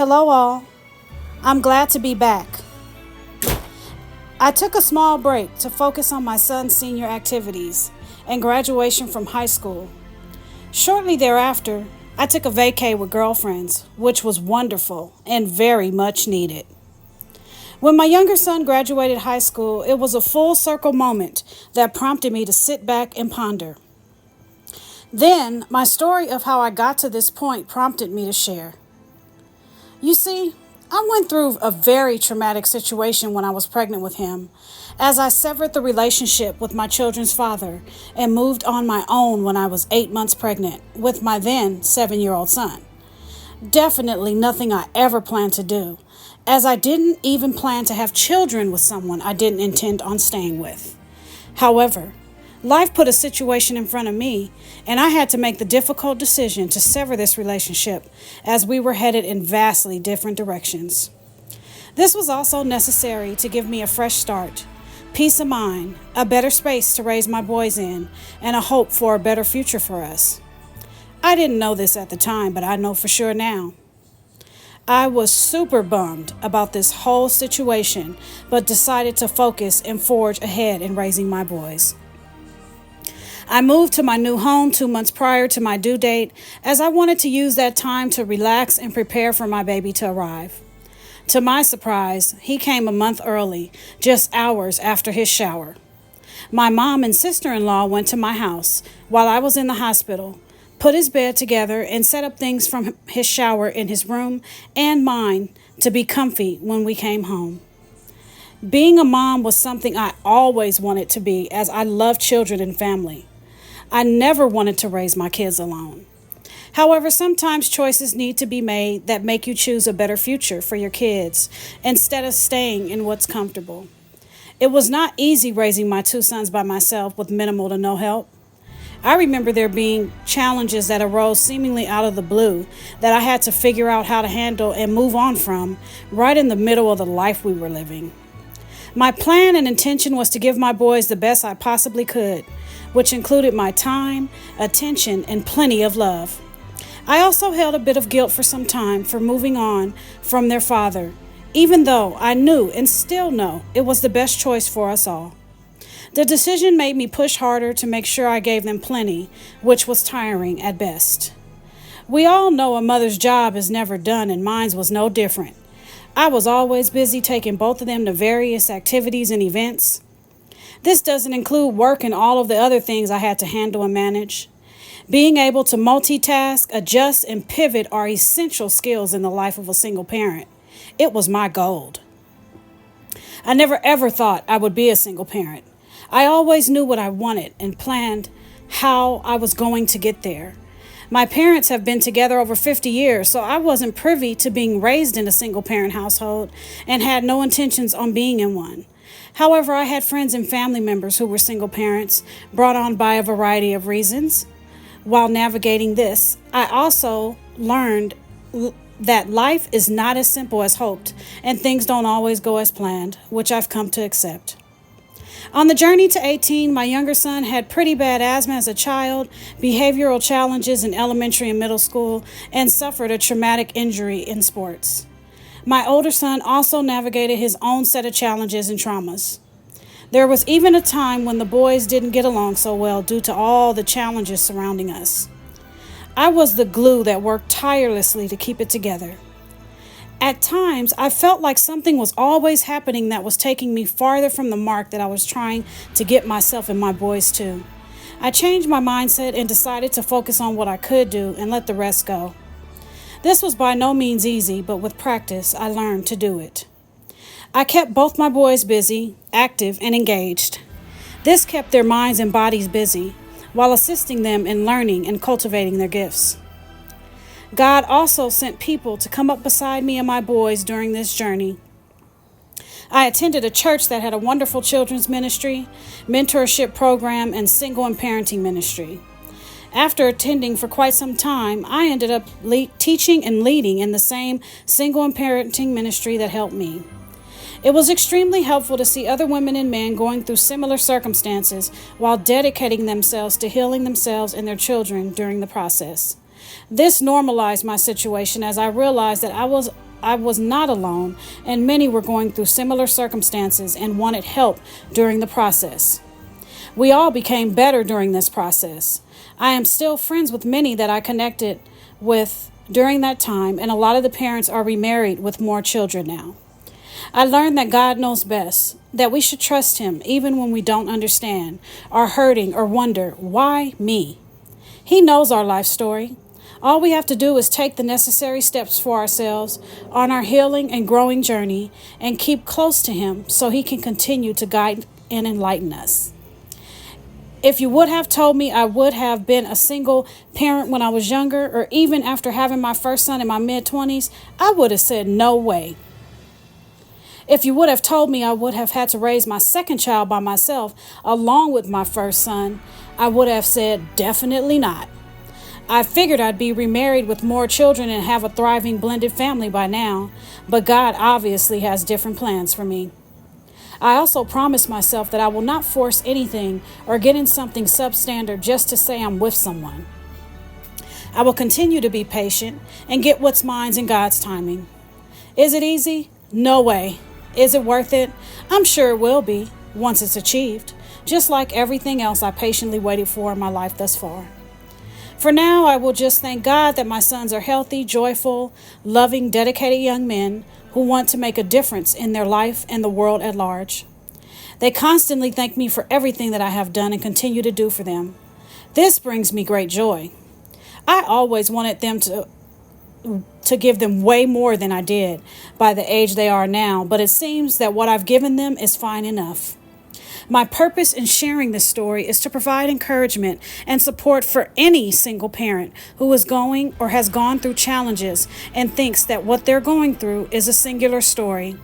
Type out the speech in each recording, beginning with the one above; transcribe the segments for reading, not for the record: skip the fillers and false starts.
Hello, all. I'm glad to be back. I took a small break to focus on my son's senior activities and graduation from high school. Shortly thereafter, I took a vacay with girlfriends, which was wonderful and very much needed. When my younger son graduated high school, it was a full circle moment that prompted me to sit back and ponder. Then, my story of how I got to this point prompted me to share. You see, I went through a very traumatic situation when I was pregnant with him, as I severed the relationship with my children's father and moved on my own when I was 8 months pregnant with my then 7-year-old son. Definitely nothing I ever planned to do, as I didn't even plan to have children with someone I didn't intend on staying with. However, life put a situation in front of me, and I had to make the difficult decision to sever this relationship as we were headed in vastly different directions. This was also necessary to give me a fresh start, peace of mind, a better space to raise my boys in, and a hope for a better future for us. I didn't know this at the time, but I know for sure now. I was super bummed about this whole situation, but decided to focus and forge ahead in raising my boys. I moved to my new home 2 months prior to my due date, as I wanted to use that time to relax and prepare for my baby to arrive. To my surprise, he came a month early, just hours after his shower. My mom and sister-in-law went to my house while I was in the hospital, put his bed together, and set up things from his shower in his room and mine to be comfy when we came home. Being a mom was something I always wanted to be, as I love children and family. I never wanted to raise my kids alone. However, sometimes choices need to be made that make you choose a better future for your kids instead of staying in what's comfortable. It was not easy raising my 2 sons by myself with minimal to no help. I remember there being challenges that arose seemingly out of the blue that I had to figure out how to handle and move on from right in the middle of the life we were living. My plan and intention was to give my boys the best I possibly could, which included my time, attention, and plenty of love. I also held a bit of guilt for some time for moving on from their father, even though I knew and still know it was the best choice for us all. The decision made me push harder to make sure I gave them plenty, which was tiring at best. We all know a mother's job is never done, and mine was no different. I was always busy taking both of them to various activities and events. This doesn't include work and all of the other things I had to handle and manage. Being able to multitask, adjust, and pivot are essential skills in the life of a single parent. It was my gold. I never ever thought I would be a single parent. I always knew what I wanted and planned how I was going to get there. My parents have been together over 50 years, so I wasn't privy to being raised in a single-parent household and had no intentions on being in one. However, I had friends and family members who were single parents, brought on by a variety of reasons. While navigating this, I also learned that life is not as simple as hoped, and things don't always go as planned, which I've come to accept. On the journey to 18, my younger son had pretty bad asthma as a child, behavioral challenges in elementary and middle school, and suffered a traumatic injury in sports. My older son also navigated his own set of challenges and traumas. There was even a time when the boys didn't get along so well due to all the challenges surrounding us. I was the glue that worked tirelessly to keep it together. At times, I felt like something was always happening that was taking me farther from the mark that I was trying to get myself and my boys to. I changed my mindset and decided to focus on what I could do and let the rest go. This was by no means easy, but with practice, I learned to do it. I kept both my boys busy, active, and engaged. This kept their minds and bodies busy, while assisting them in learning and cultivating their gifts. God also sent people to come up beside me and my boys during this journey. I attended a church that had a wonderful children's ministry, mentorship program, and single and parenting ministry. After attending for quite some time, I ended up teaching and leading in the same single and parenting ministry that helped me. It was extremely helpful to see other women and men going through similar circumstances while dedicating themselves to healing themselves and their children during the process. This normalized my situation as I realized that I was I was not alone, and many were going through similar circumstances and wanted help during the process. We all became better during this process. I am still friends with many that I connected with during that time, and a lot of the parents are remarried with more children now. I learned that God knows best, that we should trust Him even when we don't understand, are hurting, or wonder, why me? He knows our life story. All we have to do is take the necessary steps for ourselves on our healing and growing journey and keep close to Him so He can continue to guide and enlighten us. If you would have told me I would have been a single parent when I was younger, or even after having my first son in my mid-20s, I would have said no way. If you would have told me I would have had to raise my second child by myself along with my first son, I would have said definitely not. I figured I'd be remarried with more children and have a thriving blended family by now, but God obviously has different plans for me. I also promised myself that I will not force anything or get in something substandard just to say I'm with someone. I will continue to be patient and get what's mine in God's timing. Is it easy? No way. Is it worth it? I'm sure it will be once it's achieved, just like everything else I patiently waited for in my life thus far. For now, I will just thank God that my sons are healthy, joyful, loving, dedicated young men who want to make a difference in their life and the world at large. They constantly thank me for everything that I have done and continue to do for them. This brings me great joy. I always wanted them to give them way more than I did by the age they are now, but it seems that what I've given them is fine enough. My purpose in sharing this story is to provide encouragement and support for any single parent who is going or has gone through challenges and thinks that what they're going through is a singular story.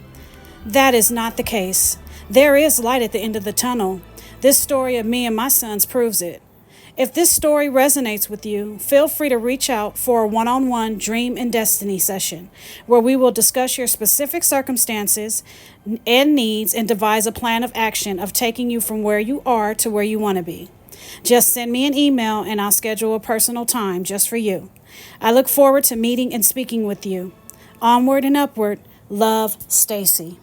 That is not the case. There is light at the end of the tunnel. This story of me and my sons proves it. If this story resonates with you, feel free to reach out for a one-on-one dream and destiny session where we will discuss your specific circumstances and needs and devise a plan of action of taking you from where you are to where you want to be. Just send me an email and I'll schedule a personal time just for you. I look forward to meeting and speaking with you. Onward and upward. Love, Stacy.